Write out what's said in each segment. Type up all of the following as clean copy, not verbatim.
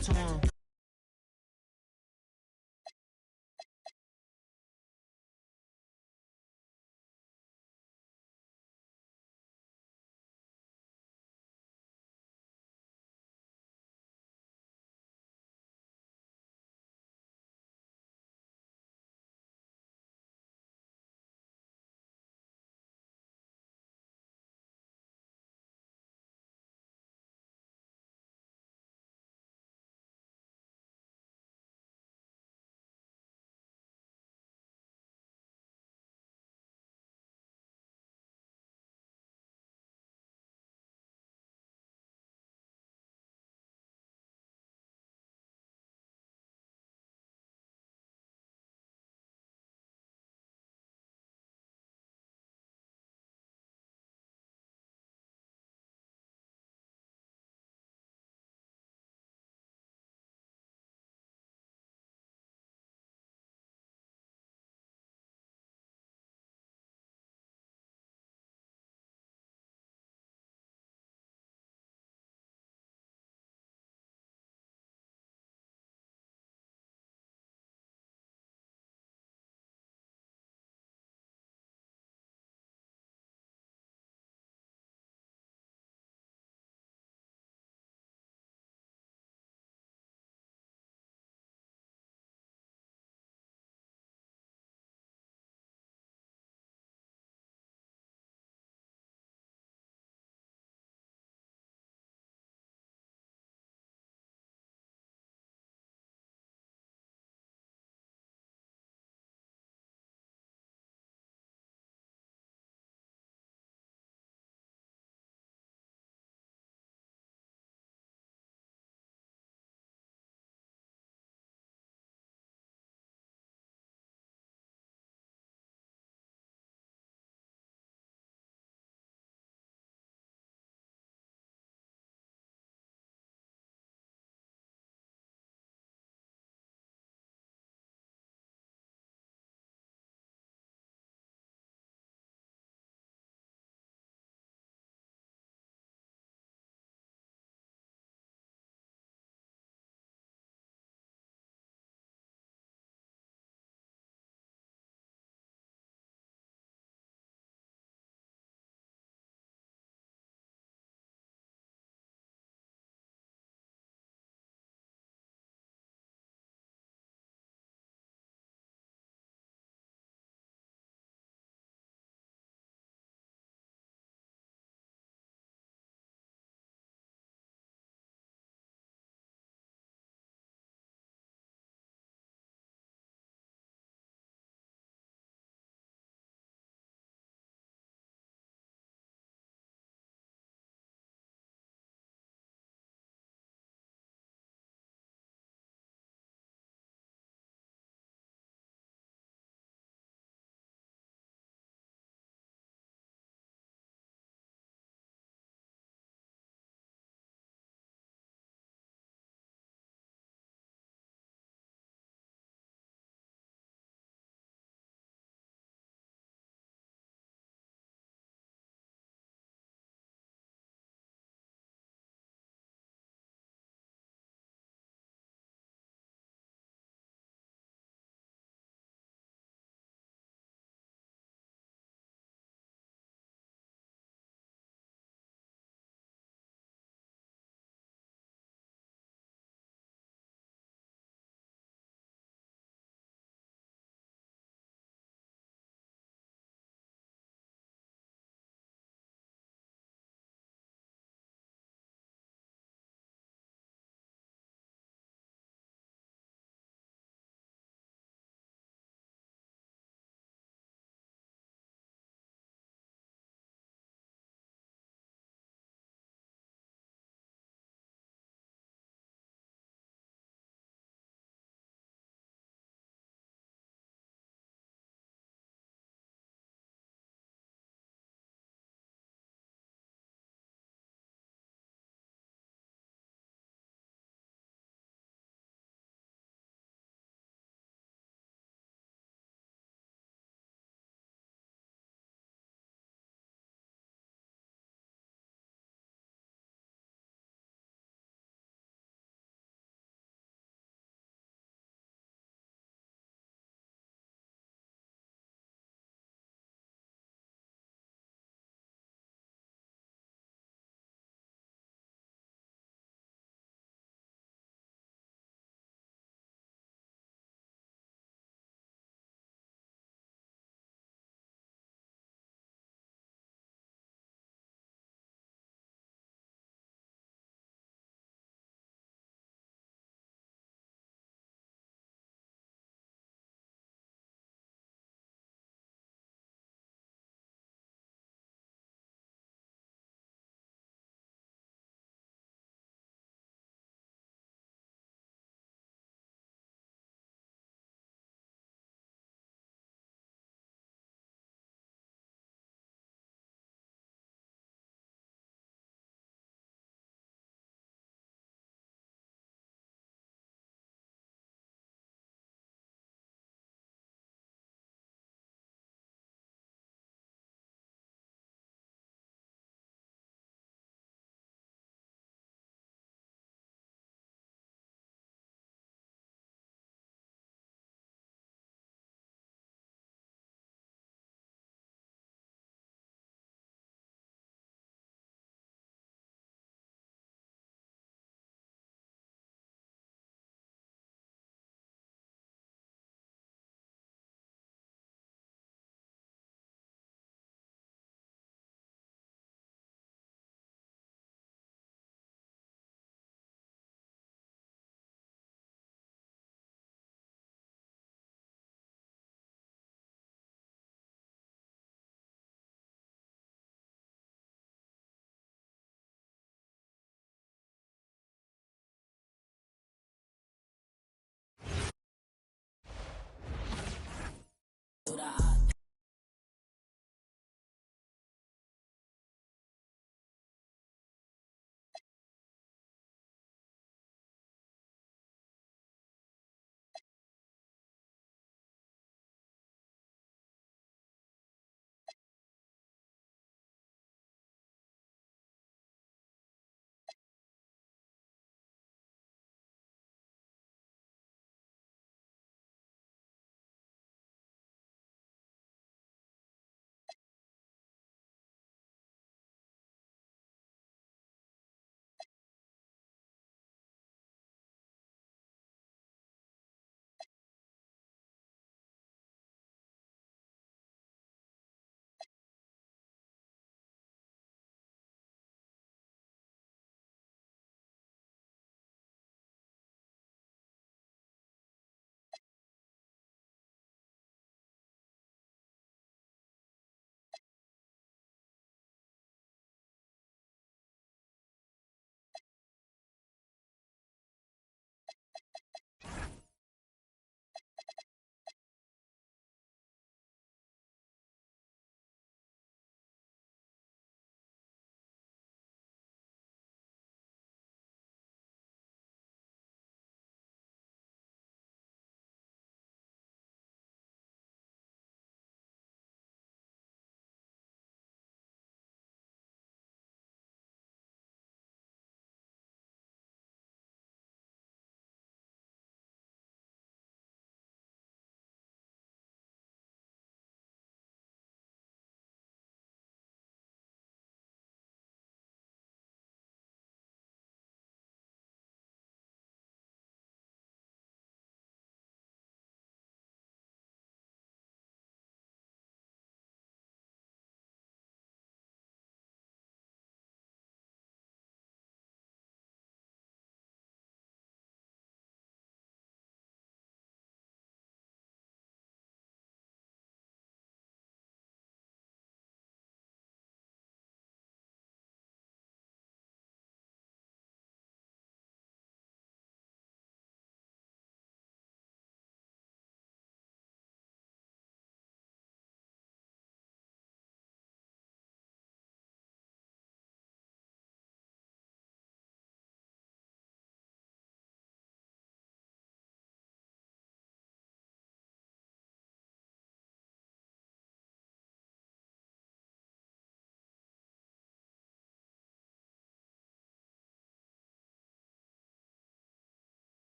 it to him.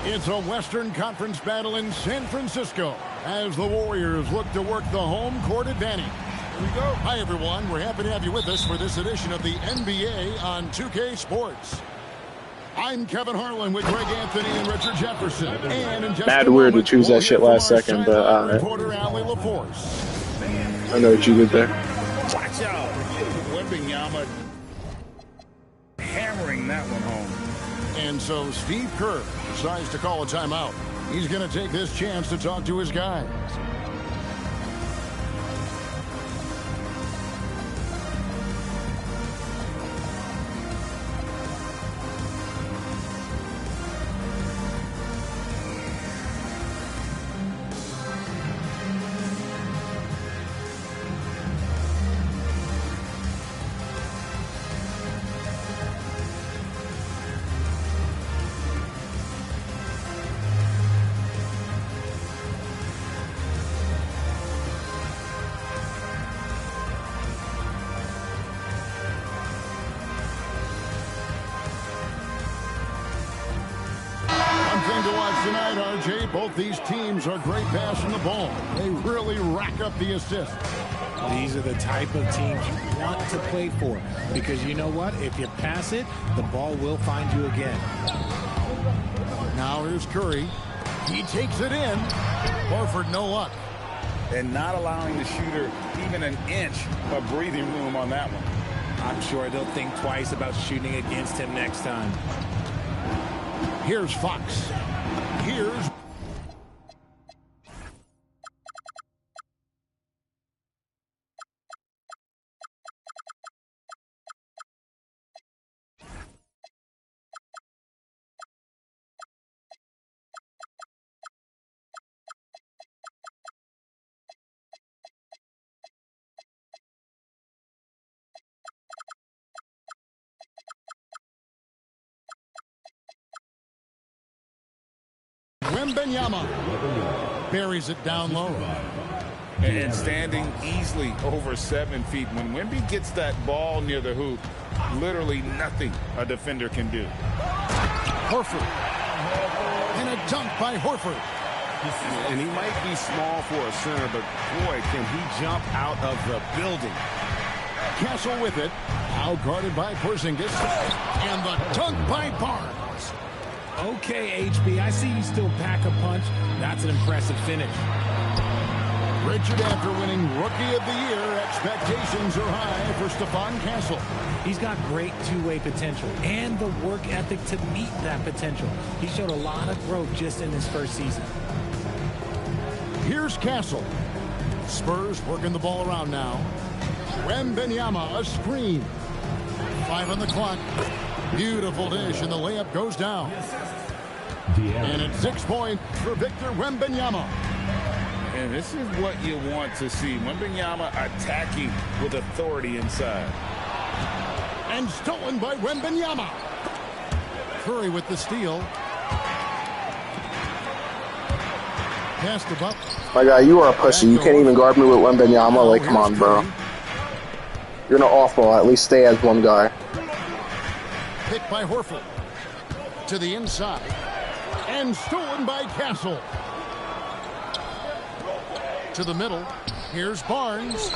It's a Western Conference battle in San Francisco as the Warriors look to work the home court advantage. Here we go. Hi, everyone. We're happy to have you with us for this edition of the NBA on 2K Sports. I'm Kevin Harlan with Greg Anthony and Richard Jefferson. And in just Mad weird to choose that shit last second, but reporter Allie LaForce. I know what you did there. Watch out. Wembanyama hammering that one home. And so Steve Kerr decides to call a timeout. He's going to take this chance to talk to his guys. To watch tonight, RJ. Both these teams are great passing the ball. They really rack up the assists. These are the type of teams you want to play for, because you know what? If you pass it, the ball will find you again. Now here's Curry. He takes it in. Horford, no luck. And not allowing the shooter even an inch of breathing room on that one. I'm sure they'll think twice about shooting against him next time. Here's Fox. Here's Wembanyama buries it down low. And standing easily over 7 feet. When Wemby gets that ball near the hoop, literally nothing a defender can do. Horford. And a dunk by Horford. And he might be small for a center, but boy, can he jump out of the building. Castle with it. Now guarded by Porzingis. And the dunk by Barnes. Okay, HB, I see you still pack a punch. That's an impressive finish. Richard, after winning Rookie of the Year, expectations are high for Stephon Castle. He's got great two-way potential and the work ethic to meet that potential. He showed a lot of growth just in his first season. Here's Castle. Spurs working the ball around now. Wembanyama, a screen. 5 on the clock. Beautiful dish, and the layup goes down. And it's 6 points for Victor Wembanyama. And this is what you want to see. Wembanyama attacking with authority inside. And stolen by Wembanyama. Curry with the steal. Pass to Buck. My guy, you are a pussy. You can't even guard me with Wembanyama. Like, come on, bro. You're an off-ball. At least stay as one guy. Picked by Horford. To the inside. And stolen by Castle. To the middle. Here's Barnes.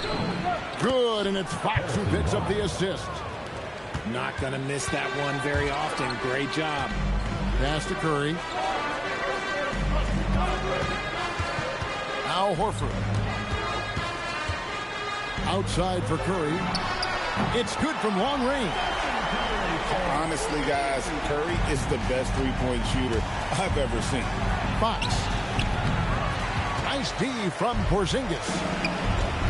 Good, and it's Fox who picks up the assist. Not going to miss that one very often. Great job. Pass to Curry. Now Horford. Outside for Curry. It's good from long range. Honestly, guys, Curry is the best three-point shooter I've ever seen. Fox. Nice D from Porzingis.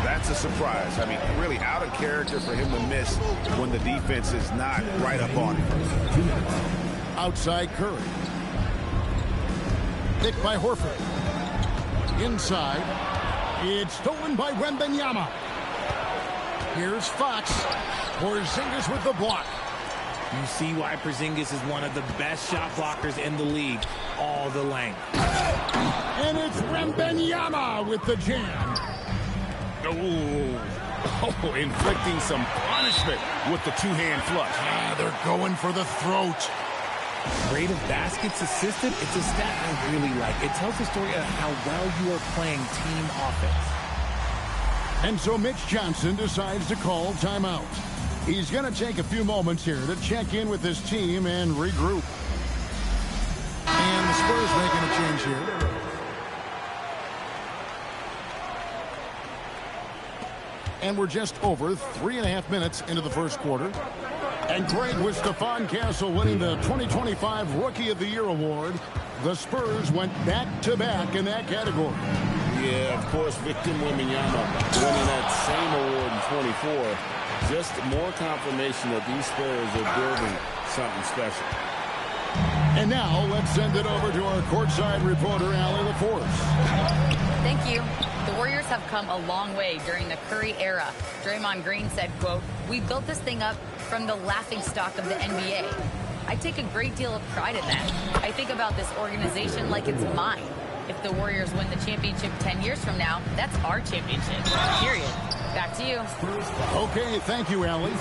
That's a surprise. I mean, really out of character for him to miss when the defense is not right up on him. Outside Curry. Picked by Horford. Inside. It's stolen by Wembanyama. Here's Fox. Porzingis with the block. You see why Porzingis is one of the best shot blockers in the league. All the length. And it's Wembanyama with the jam. Oh, inflicting some punishment with the two-hand flush. They're going for the throat. Rate of baskets assisted, it's a stat I really like. It tells the story of how well you are playing team offense. And so Mitch Johnson decides to call timeout. He's going to take a few moments here to check in with his team and regroup. And the Spurs making a change here. And we're just over 3.5 minutes into the first quarter. And great with Stephon Castle winning the 2025 Rookie of the Year award. The Spurs went back-to-back in that category. Yeah, of course, Victor Wembanyama winning that same award in 24. Just more confirmation that these Spurs are building something special. And now let's send it over to our courtside reporter, Allie LaForce. Thank you. The Warriors have come a long way during the Curry era. Draymond Green said, quote, "We built this thing up from the laughingstock of the NBA. I take a great deal of pride in that. I think about this organization like it's mine. If the Warriors win the championship 10 years from now, that's our championship. Period." Back to you. Okay, thank you, Allie.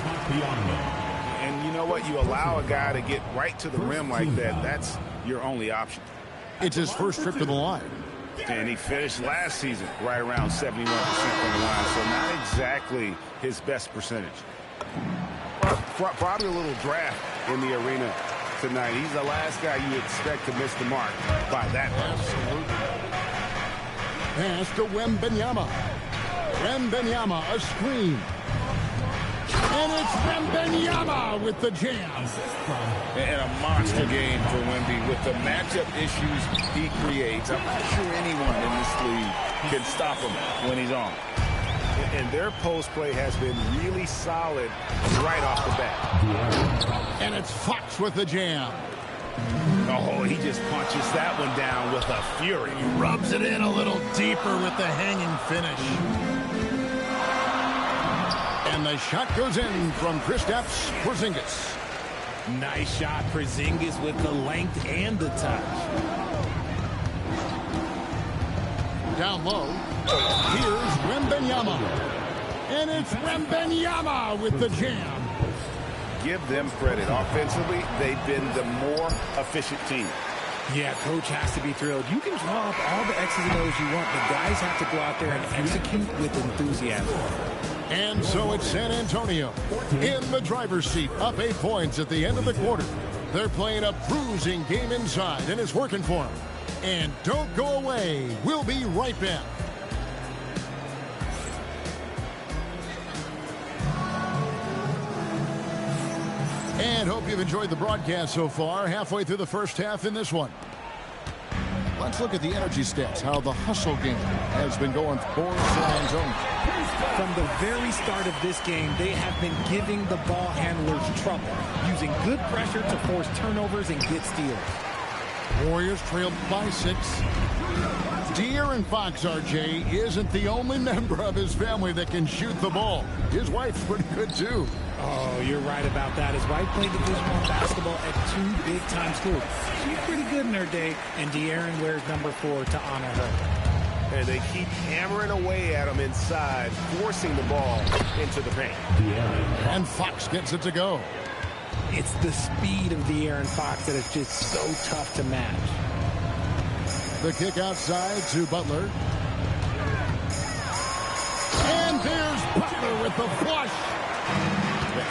And you know what? You allow a guy to get right to the rim like that. That's your only option. It's his first trip to the line. And he finished last season right around 71% from the line, so not exactly his best percentage. Probably a little draft in the arena tonight. He's the last guy you expect to miss the mark by that much. Pass to Wembanyama. Wembanyama, a screen. And it's Wembanyama with the jam. And a monster game for Wemby with the matchup issues he creates. I'm not sure anyone in this league can stop him when he's on. And their post play has been really solid right off the bat. And it's Fox with the jam. Oh, he just punches that one down with a fury. He rubs it in a little deeper with the hanging finish. And the shot goes in from Kristaps Porzingis. Nice shot, Porzingis with the length and the touch. Down low, here's Wembanyama. And it's Wembanyama with the jam. Give them credit. Offensively, they've been the more efficient team. Yeah, coach has to be thrilled. You can draw up all the X's and O's you want, but guys have to go out there and execute with enthusiasm. And so it's San Antonio in the driver's seat, up 8 points at the end of the quarter. They're playing a bruising game inside, and it's working for them. And don't go away. We'll be right back. And hope you've enjoyed the broadcast so far. Halfway through the first half in this one. Let's look at the energy stats, how the hustle game has been going for San Antonio. From the very start of this game, they have been giving the ball handlers trouble, using good pressure to force turnovers and get steals. Warriors trailed by 6. De'Aaron Fox, RJ, isn't the only member of his family that can shoot the ball. His wife's pretty good, too. Oh, you're right about that. His wife played Division I basketball at 2 big-time schools. She's pretty good in her day, and De'Aaron wears number 4 to honor her. And they keep hammering away at him inside, forcing the ball into the paint. And Fox gets it to go. It's the speed of De'Aaron Fox that is just so tough to match. The kick outside to Butler. And there's Butler with the flush.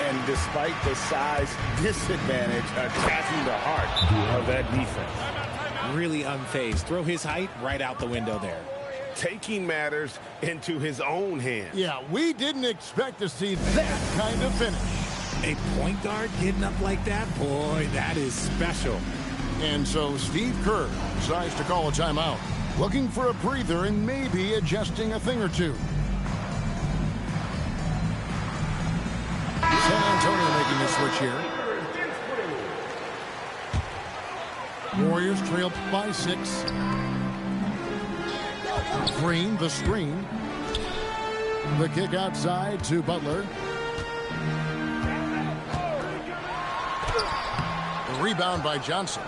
And despite the size disadvantage, attacking the heart of that defense. Really unfazed. Throw his height right out the window there. Taking matters into his own hands. Yeah, we didn't expect to see that kind of finish. A point guard getting up like that? Boy, that is special. And so Steve Kerr decides to call a timeout, looking for a breather and maybe adjusting a thing or two. San Antonio making a switch here. Warriors trailed by 6. Green, the screen. The kick outside to Butler. The rebound by Johnson.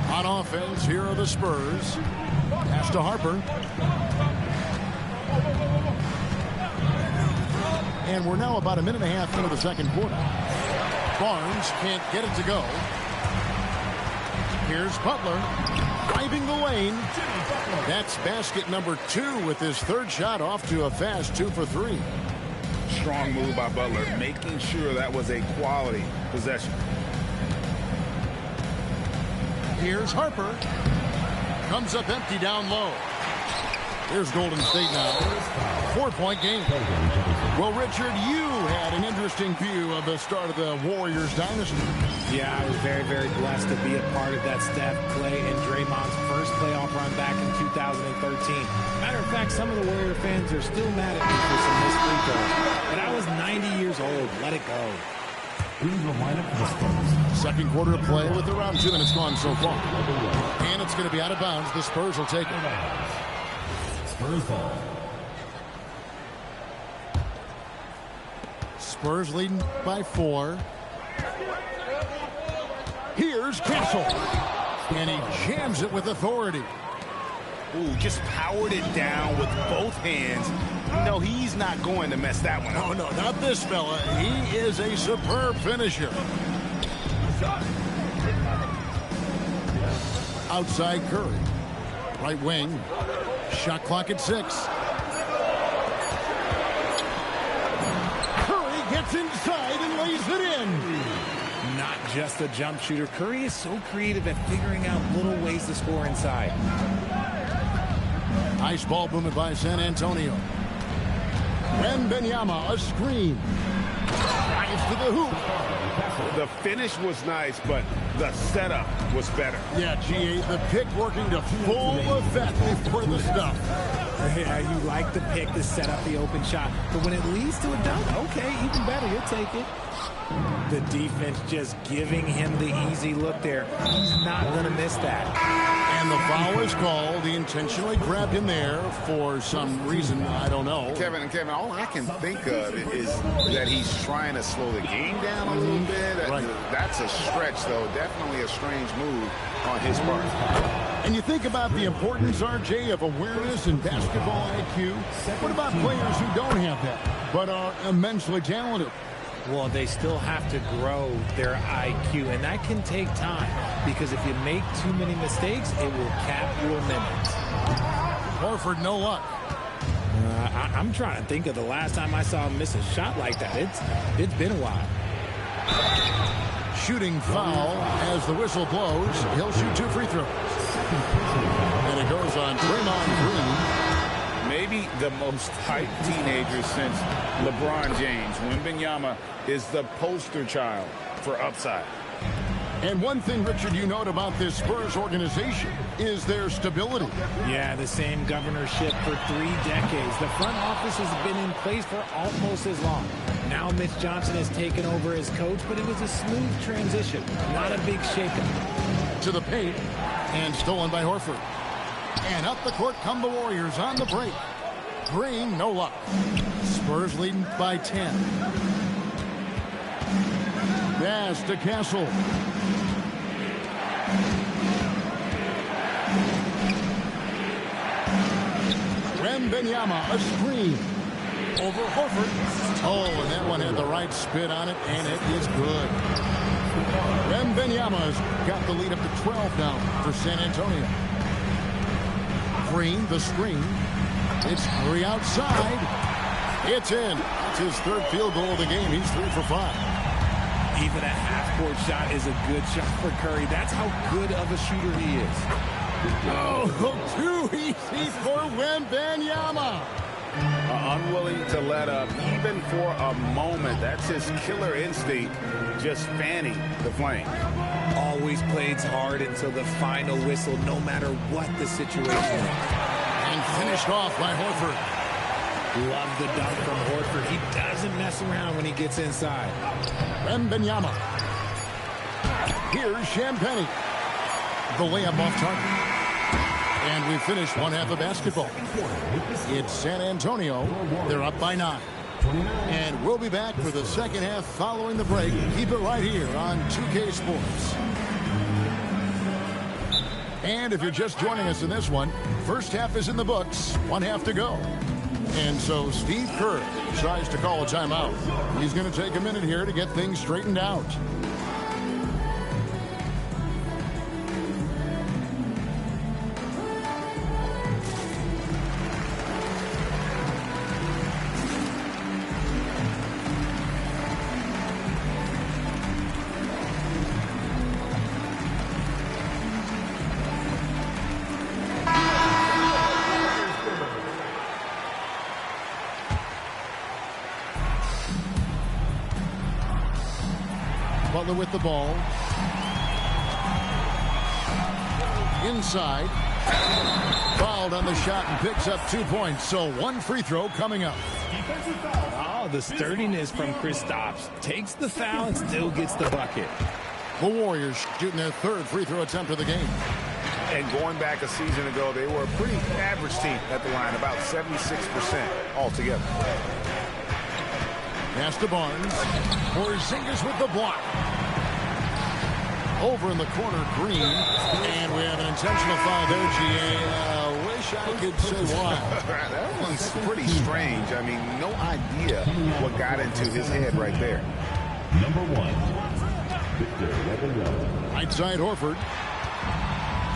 On offense, here are the Spurs. Pass to Harper. And we're now about a minute and a half into the second quarter. Barnes can't get it to go. Here's Butler driving the lane. That's basket number 2 with his third shot off to a fast 2 for 3. Strong move by Butler, making sure that was a quality possession. Here's Harper. Comes up empty down low. Here's Golden State now. 4-point game. Well, Richard, you had an interesting view of the start of the Warriors dynasty. Yeah, I was very, very blessed to be a part of that Steph, Clay, and Draymond's first playoff run back in 2013. Matter of fact, some of the Warrior fans are still mad at me for some missed free throws. But I was 90 years old. Let it go. Second quarter of play with around 2 minutes gone so far. And it's going to be out of bounds. The Spurs will take it. Spurs ball. Spurs leading by 4. Here's Castle. And he jams it with authority. Ooh, just powered it down with both hands. No, he's not going to mess that one up. Oh, no, not this fella. He is a superb finisher. Outside Curry. Right wing. Shot clock at 6. Curry gets inside and lays it in. Not just a jump shooter. Curry is so creative at figuring out little ways to score inside. Nice ball movement by San Antonio. Wembanyama, a screen. Drives to the hoop. The finish was nice, but the setup was better. Yeah, GA, the pick working to full effect before the stuff. Yeah, you like the pick to set up the open shot. But when it leads to a dunk, okay, even better, you'll take it. The defense just giving him the easy look there. He's not going to miss that. And the foul is called. He intentionally grabbed him there for some reason. I don't know. Kevin, all I can think of is that he's trying to slow the game down a little bit. Right. That's a stretch, though. Definitely a strange move on his part. And you think about the importance, RJ, of awareness and basketball IQ. What about players who don't have that, but are immensely talented? Well, they still have to grow their IQ, and that can take time because if you make too many mistakes, it will cap your minutes. Horford, no luck. I'm trying to think of the last time I saw him miss a shot like that. It's been a while. Shooting foul as the whistle blows. He'll shoot 2 free throws. And it goes on Draymond Green. Maybe the most hyped teenager since LeBron James. Wembanyama is the poster child for upside. And one thing, Richard, you note about this Spurs organization is their stability. Yeah, the same governorship for 3 decades. The front office has been in place for almost as long. Now Mitch Johnson has taken over as coach, but it was a smooth transition, not a big shakeup. To the paint, and stolen by Horford. And up the court come the Warriors on the break. Green, no luck. Spurs leading by 10. Pass to Castle. Wembanyama, a screen. Over Horford. Oh, and that one had the right spin on it, and it is good. Wembanyama's got the lead up to 12 now for San Antonio. Green, the screen. It's Curry outside. It's in. It's his 3rd field goal of the game. He's 3 for 5. Even a half-court shot is a good shot for Curry. That's how good of a shooter he is. Oh, too easy for Wembanyama. Unwilling to let up, even for a moment. That's his killer instinct, just fanning the flame. Always plays hard until the final whistle, no matter what the situation is. And finished off by Horford. Love the dunk from Horford. He doesn't mess around when he gets inside. Wembanyama. Here's Champagnie. The layup off target. And we finished one half of basketball. It's San Antonio. They're up by 9. And we'll be back for the second half following the break. Keep it right here on 2K Sports. And if you're just joining us in this one, first half is in the books. 1 half to go. And so Steve Kerr tries to call a timeout. He's going to take a minute here to get things straightened out. with the ball. Inside. Fouled on the shot and picks up 2 points. So one free throw coming up. Oh, the sturdiness from Kristaps. Takes the foul and still gets the bucket. The Warriors shooting their third free throw attempt of the game. And going back a season ago, they were a pretty average team at the line, about 76% altogether. Pass to Barnes. Porzingis with the block. Over in the corner, Green. And we have an intentional foul there, GA. Wish I could say why. That one's pretty strange. I mean, no idea what got into his head right there. Number 1, Victor Wembanyama. Right side, Horford.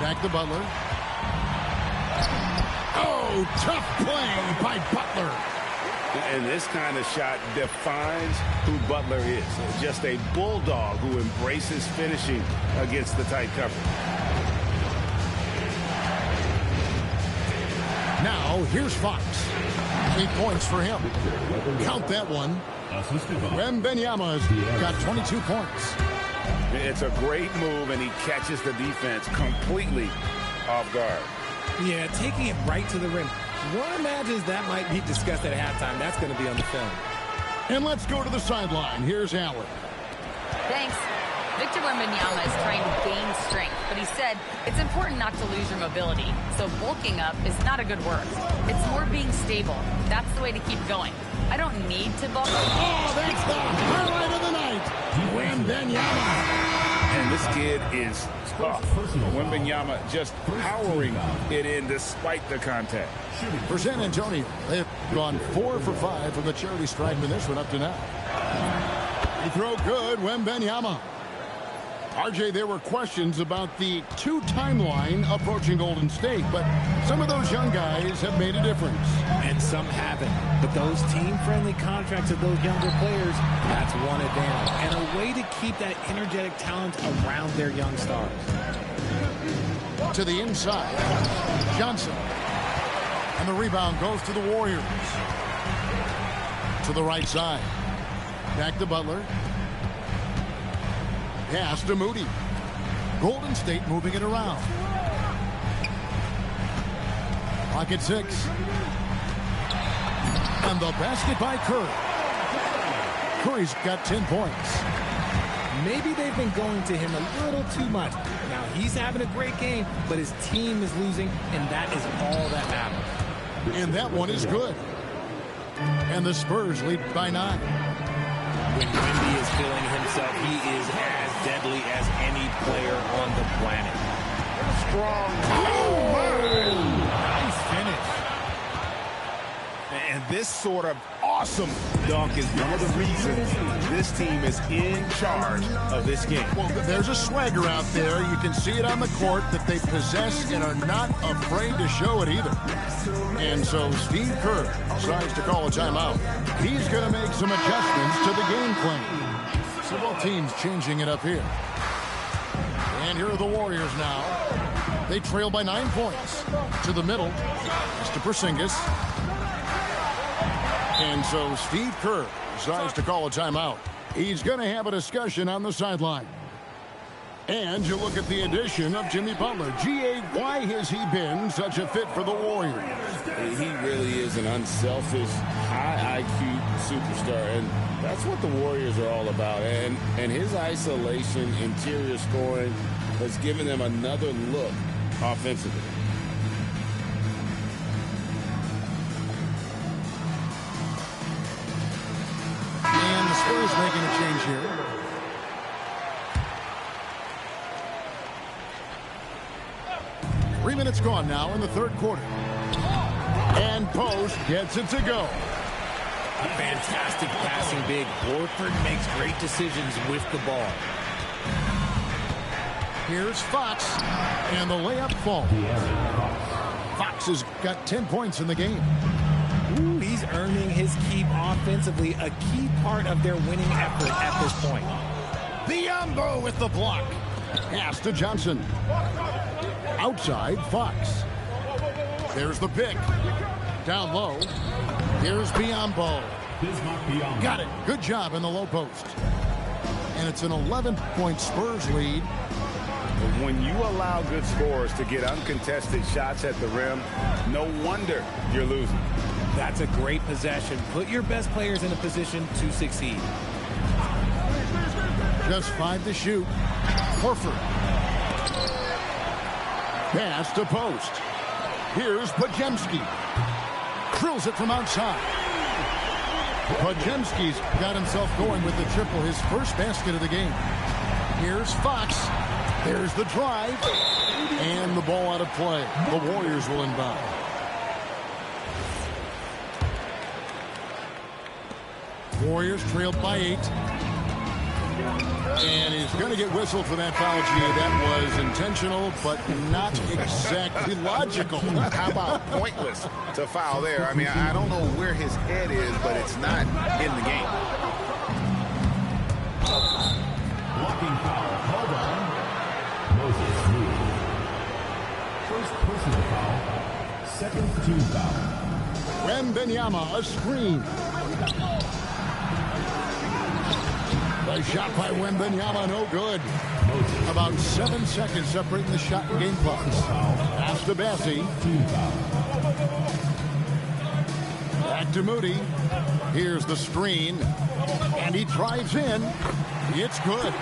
Back to Butler. Oh, tough play by Butler. And this kind of shot defines who Butler is. Just a bulldog who embraces finishing against the tight cover. Now, here's Fox. 8 points for him. Count that one. Wembanyama's got 22 points. It's a great move, and he catches the defense completely off guard. Yeah, taking it right to the rim. One imagines that might be discussed at halftime. That's going to be on the film. And let's go to the sideline. Here's Allen. Thanks. Victor Wembanyama is trying to gain strength, but he said it's important not to lose your mobility. So bulking up is not a good word. It's more being stable. That's the way to keep going. I don't need to bulk. Oh, that's the highlight of the night. Wembanyama. And this kid is tough. Wembanyama just powering it in despite the contact. For San Antonio, they've gone 4 for 5 from the charity stripe in this one up to now. He throw good, Wembanyama. RJ, there were questions about the 2 timeline approaching Golden State, but some of those young guys have made a difference. And some haven't. But those team-friendly contracts of those younger players, that's one advantage. And a way to keep that energetic talent around their young stars. To the inside, Johnson. And the rebound goes to the Warriors. To the right side. Back to Butler. Pass to Moody. Golden State moving it around. Clock at 6. And the basket by Curry. Curry's got 10 points. Maybe they've been going to him a little too much. Now, he's having a great game, but his team is losing, and that is all that matters. And that one is good. And the Spurs lead by 9. When Wemby is feeling himself, he is as deadly as any player on the planet. Strong. Nice finish. And this sort of awesome dunk is one of the reasons this team is in charge of this game. Well, there's a swagger out there. You can see it on the court that they possess and are not afraid to show it either. And so Steve Kerr decides to call a timeout. He's going to make some adjustments to the game plan. So both teams changing it up here. And here are the Warriors now. They trail by 9 points. To the middle. It's to Porzingis. And so Steve Kerr decides to call a timeout. He's going to have a discussion on the sideline. And you look at the addition of Jimmy Butler. G.A., why has he been such a fit for the Warriors? He really is an unselfish, high IQ superstar, and that's what the Warriors are all about. And his isolation, interior scoring has given them another look offensively. And the Spurs making a change here. Three minutes gone now in the third quarter. And Post gets it to go. Fantastic passing big. Horford makes great decisions with the ball. Here's Fox. And the layup falls. Fox has got 10 points in the game. Ooh, he's earning his keep offensively, a key part of their winning effort at this point. Biyombo with the block. Pass to Johnson. Outside, Fox. There's the pick. Down low. Here's Biyombo. Got it. Good job in the low post. and it's an 11-point Spurs lead. When you allow good scorers to get uncontested shots at the rim, no wonder you're losing. That's a great possession. Put your best players in a position to succeed. Just 5 to shoot. Horford. Pass to post. Here's Podziemski. Drills it from outside. Podziemski's got himself going with the triple, his first basket of the game. Here's Fox. There's the drive. And the ball out of play. The Warriors will inbound. Warriors trailed by 8. And he's going to get whistled for that foul, G. That was intentional, but not exactly logical. How about pointless to foul there? I mean, I don't know where his head is, but it's not in the game. Blocking foul called on Moses Moody. First personal foul, second team foul. Wembanyama, a screen. The shot by Wembanyama, no good. About 7 seconds separating the shot and game clock. Pass to Bassie. Back to Moody. Here's the screen. And he drives in. It's good.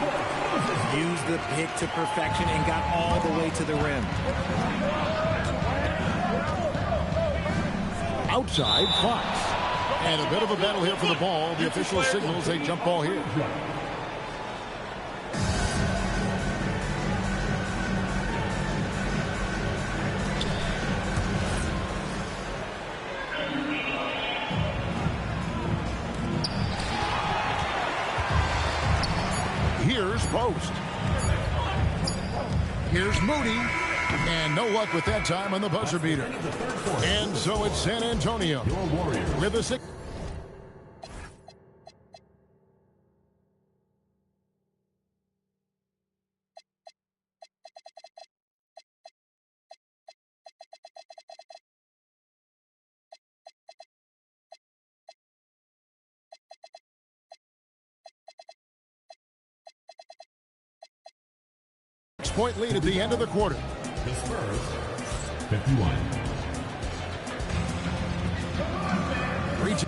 Used the pick to perfection and got all the way to the rim. Outside, Fox. And a bit of a battle here for the ball. The official signals a jump ball here. Here's Post. Here's Moody. And no luck with that time on the buzzer beater. And so it's San Antonio with a 6. Point lead at the end of the quarter. The Spurs, 51. Reach.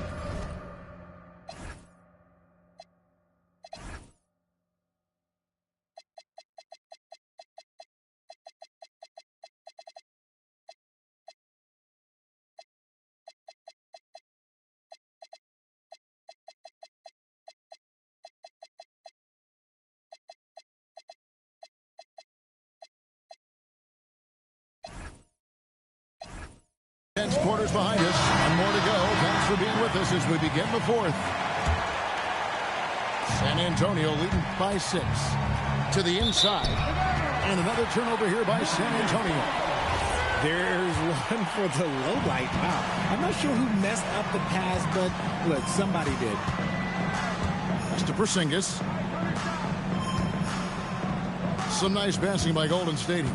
Quarters behind us, and more to go. Thanks for being with us as we begin the fourth. San Antonio leading by 6 to the inside, and another turnover here by San Antonio. There's one for the low light. Wow, I'm not sure who messed up the pass, but look, somebody did. That's to Porzingis. Some nice passing by Golden State.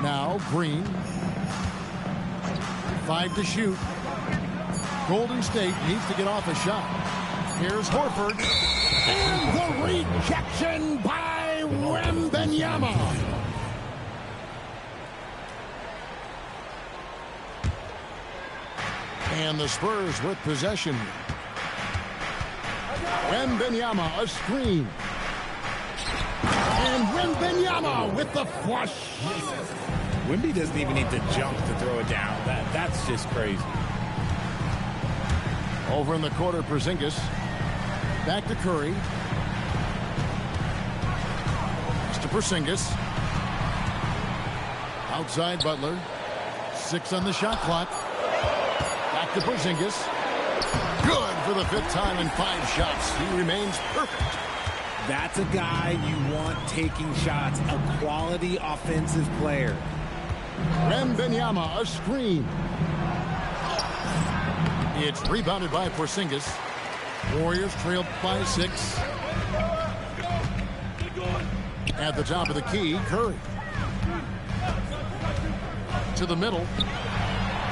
Now Green. 5 to shoot. Golden State needs to get off a shot. Here's Horford. And the rejection by Wembanyama. And the Spurs with possession. Wembanyama, a screen. And Wembanyama with the flush. Wemby doesn't even need to jump to throw it down. That's just crazy. Over in the quarter, Porzingis. Back to Curry. It's to Porzingis. Outside Butler. 6 on the shot clock. Back to Porzingis. Good for the 5th time in 5 shots. He remains perfect. That's a guy you want taking shots. A quality offensive player. Wembanyama, a screen. It's rebounded by Porzingis. Warriors trailed by 6. At the top of the key, Curry. To the middle.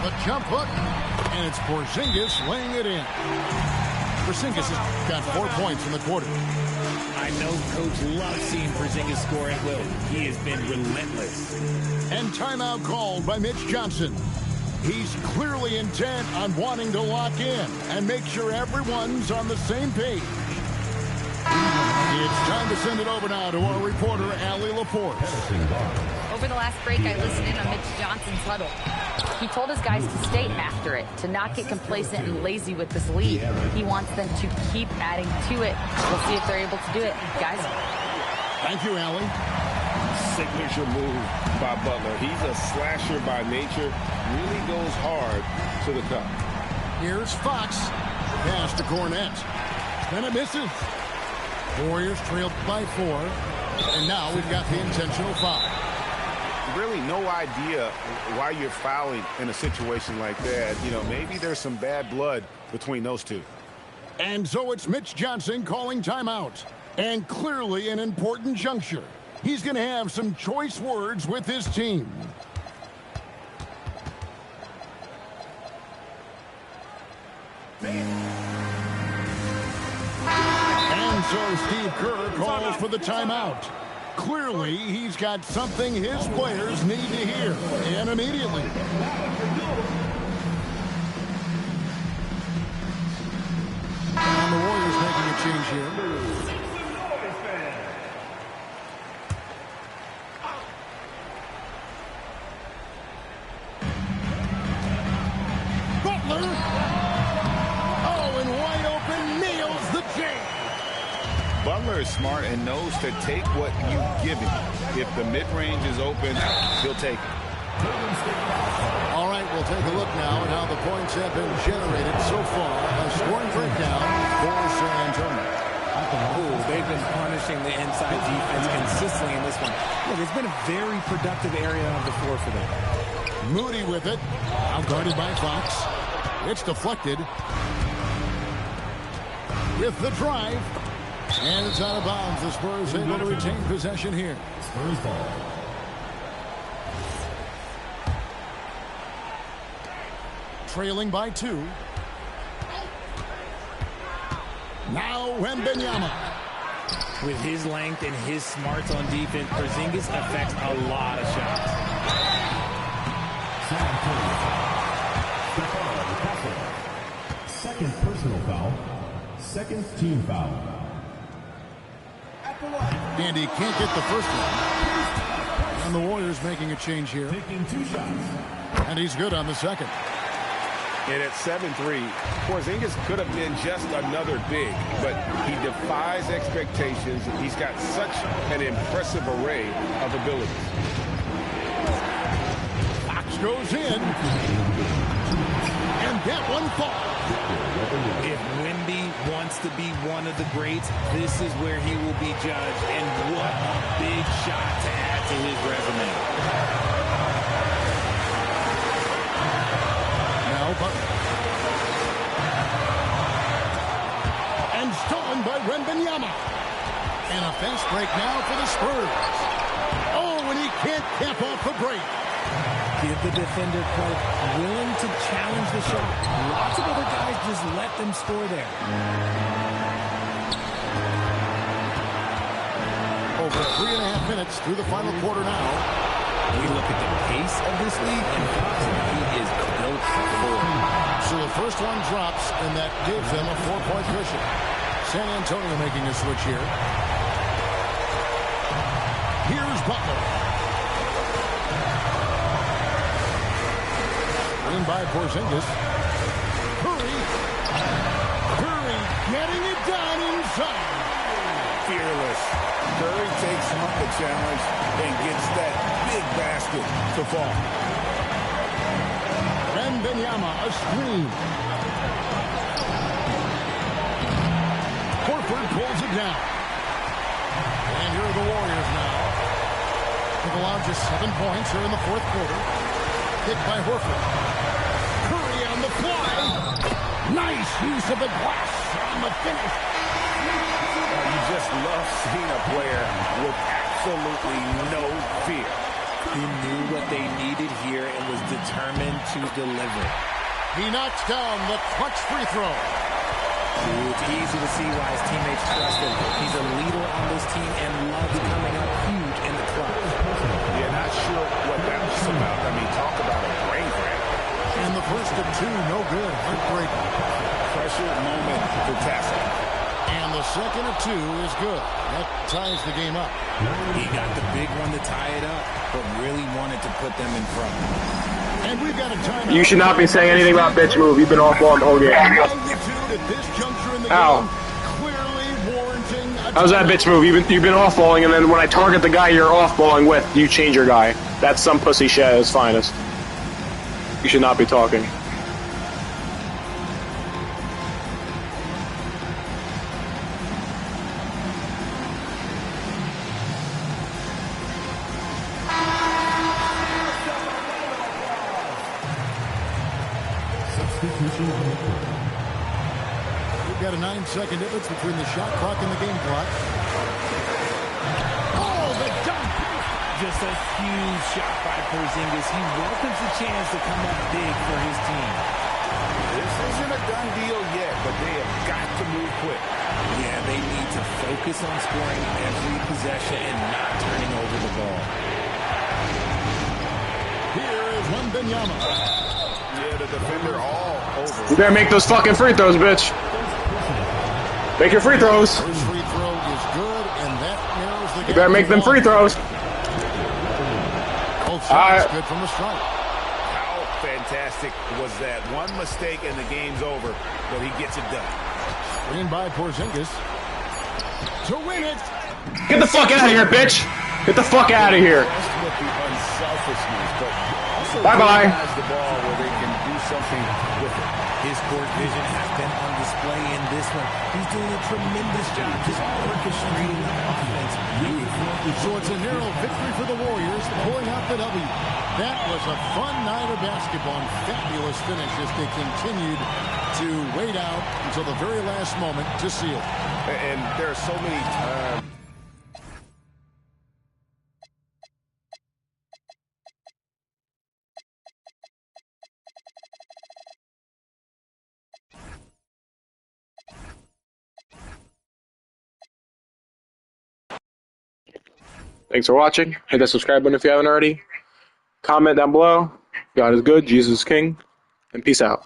The jump hook. And it's Porzingis laying it in. Porzingis has got 4 points in the quarter. I know Coach loves seeing Porzingis score at will. He has been relentless. And timeout called by Mitch Johnson. He's clearly intent on wanting to lock in and make sure everyone's on the same page. It's time to send it over now to our reporter, Allie LaForce. Over the last break, I listened in on Mitch Johnson's huddle. He told his guys to stay after it, to not get complacent and lazy with this lead. He wants them to keep adding to it. We'll see if they're able to do it. Guys? Thank you, Allie. Signature move by Butler. He's a slasher by nature. Really goes hard to the cup. Here's Fox. Pass to Cornette. Then it misses. Warriors trailed by 4. And now we've got the intentional foul. Really no idea why you're fouling in a situation like that. You know, maybe there's some bad blood between those two. And so it's Mitch Johnson calling timeout. And clearly an important juncture. He's going to have some choice words with his team. And so Steve Kerr calls for the timeout. Clearly, he's got something his players need to hear, and immediately. And the Warriors making a change here. Butler! Oh, and wide open, nails the jam! Butler is smart and knows to take what you give him. If the mid-range is open, he'll take it. All right, we'll take a look now at how the points have been generated so far. A scoring breakdown for San Antonio. Oh, they've been punishing the inside defense consistently in this one. Look, it's been a very productive area of the floor for them. Moody with it. Now guarded by Fox. It's deflected. With the drive. And it's out of bounds. The Spurs able to retain possession here. Spurs ball. Trailing by 2. Now Wembanyama. With his length and his smarts on defense, Porzingis affects a lot of shots. San Antonio. Second personal foul. Second team foul. And he can't get the first one. And the Warriors making a change here. Taking 2 shots. And he's good on the second. And at 7-3, Porzingis could have been just another big, but he defies expectations. He's got such an impressive array of abilities. Fox goes in. And that one falls. If Wemby wants to be one of the greats, this is where he will be judged. And what a big shot to add to his resume. Now Butler. And stolen by Wembanyama. And a fast break now for the Spurs. Oh, and he can't cap off the break. Give the defender credit, willing to challenge the shot. Lots of other guys just let them score there. Over 3.5 minutes through the final quarter now. We look at the pace of this league, and he is built for it. So the first one drops, and that gives them a 4-point cushion. San Antonio making a switch here. Here's Butler. In by Porzingis. Curry getting it done inside. Fearless. Curry takes up the challenge and gets that big basket to fall. Wembanyama, a screen. Horford pulls it down. And here are the Warriors now. They've allowed just 7 points here in the fourth quarter. Hit by Horford. Curry on the fly. Nice use of the glass on the finish. You just love seeing a player with absolutely no fear. He knew what they needed here and was determined to deliver. He knocks down the clutch free throw. It's easy to see why his teammates trust him. He's a leader on this team and loves coming up huge in the clutch. Yeah, not sure what that was about. I mean, talk about a brain grab. And the first of two, no good. Heartbreaking. Pressure moment for Tassel. And the second of two is good. That ties the game up. He got the big one to tie it up, but really wanted to put them in front. And we've got a timeout. You should not be saying anything about bitch move. You've been off ball the whole game. Magnitude at this juncture in the Ow. game, clearly warranting a How's that bitch move? You've been off balling, and then when I target the guy you're off balling with, you change your guy. That's some pussy shit at its finest. You should not be talking. Substitution on the court. We've got a 9-second difference between the shot clock and the game clock. Oh, the dunk! Just a huge shot by Porzingis. He welcomes the chance to come up big for his team. This isn't a done deal yet, but they have got to move quick. Yeah, they need to focus on scoring every possession and not turning over the ball. Here is Wembanyama. Yeah, the defender all over. You better make those fucking free throws, bitch. Make your free throws. First free throw is good, and that narrows the gap. You better make them free throws. Both shots All right. good from the stripe. How fantastic was that? One mistake and the game's over, but he gets it done. Screen by Porzingis. To win it. Get the fuck out of here, bitch. Get the fuck out of here. Just with the unselfishness, but also Bye-bye. utilize the ball where they can do something with it. His court vision has been on display in this one. He's doing a tremendous job just orchestrating the offense beautifully. So it's a narrow victory for the Warriors, pulling out the W. That was a fun night of basketball and fabulous finish as they continued to wait out until the very last moment to seal. And there are so many times. Thanks for watching. Hit that subscribe button if you haven't already. Comment down below. God is good, Jesus is king. And peace out.